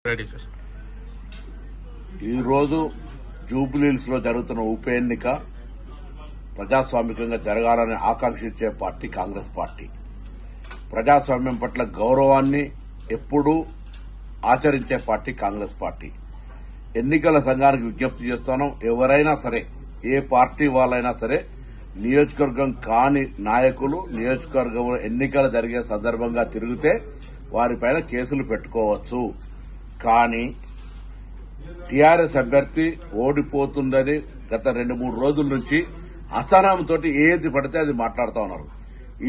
Ready sir. ఈరోజు జూబ్లీహిల్స్ లో జరుగుతున్న ఉప ఎన్నిక ప్రజాస్వామికంగా జరగాలని ఆకాంక్షించే పార్టీ కాంగ్రెస్ పార్టీ. ప్రజాస్వామ్యం పట్ల గౌరవాన్ని ఎప్పుడూ ఆచరించే పార్టీ కాంగ్రెస్ పార్టీ. ఎన్నికల సంఘానికి విజ్ఞప్తి చేస్తున్నాం, ఎవరైనా సరే ఏ పార్టీ వాళ్ళైనా సరే నియోజకవర్గం కాని నాయకులు నియోజకవర్గంలో ఎన్నికలు జరిగే సందర్భంగా తిరిగితే వారిపైన కేసులు పెట్టుకోవచ్చు. కానీ టీఆర్ఎస్ అభ్యర్థి ఓడిపోతుందని గత 2-3 రోజుల నుంచి అసహనంతో ఏది పడితే అది మాట్లాడుతూ ఉన్నారు.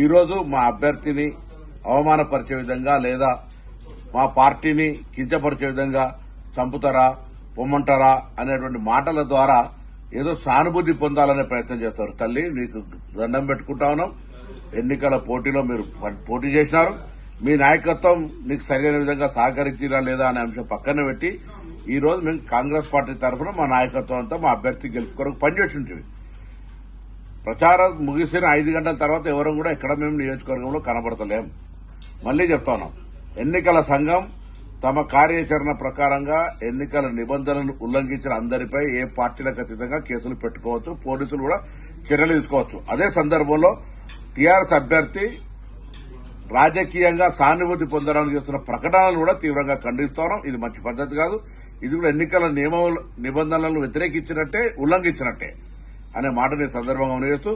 ఈరోజు మా అభ్యర్థిని అవమానపరిచే విధంగా లేదా మా పార్టీని కించపరిచే విధంగా చంపుతారా పొమ్మంటారా అనేటువంటి మాటల ద్వారా ఏదో సానుభూతి పొందాలనే ప్రయత్నం చేస్తారు. తల్లి, నీకు దండం పెట్టుకుంటా ఉన్నాం. ఎన్నికల పోటీలో మీరు పోటీ చేసినారు. మీ నాయకత్వం నీకు సరైన విధంగా సహకరించిరా లేదా అనే అంశం పక్కన పెట్టి ఈ రోజు మేము కాంగ్రెస్ పార్టీ తరఫున మా నాయకత్వం అంతా మా అభ్యర్థి గెలుపు కొరకు పనిచేస్తుంటివి. ప్రచారం ముగిసిన 5 గంటల తర్వాత ఎవరు కూడా ఎక్కడ మేము నియోజకవర్గంలో కనబడతలేం. మళ్లీ చెప్తా ఉన్నాం, ఎన్నికల సంఘం తమ కార్యాచరణ ప్రకారంగా ఎన్నికల నిబంధనలను ఉల్లంఘించిన అందరిపై ఏ పార్టీలకు అతీతంగా కేసులు పెట్టుకోవచ్చు, పోలీసులు కూడా చర్యలు తీసుకోవచ్చు. అదే సందర్భంలో టీఆర్ఎస్ అభ్యర్థి రాజకీయంగా సానుభూతి పొందడానికి చేస్తున్న ప్రకటనలు కూడా తీవ్రంగా ఖండిస్తున్నాం. ఇది మంచి పద్దతి కాదు. ఇది కూడా ఎన్నికల నిబంధనలను వ్యతిరేకించినట్టే, ఉల్లంఘించినట్టే అనే మాటని సందర్భంగా చేస్తూ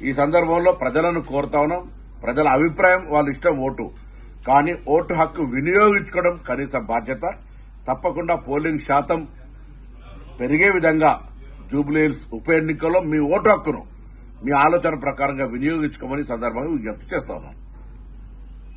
ఈ సందర్భంలో ప్రజలను కోరుతా ఉన్నాం. ప్రజల అభిప్రాయం వాళ్ళ ఇష్టం ఓటు, కానీ ఓటు హక్కు వినియోగించుకోవడం కనీస బాధ్యత. తప్పకుండా పోలింగ్ శాతం పెరిగే విధంగా జూబ్లీహిల్స్ ఉప ఎన్నికల్లో మీ ఓటు హక్కును మీ ఆలోచన ప్రకారంగా వినియోగించుకోమని సందర్భంగా విజ్ఞప్తి చేస్తా ఉన్నాం.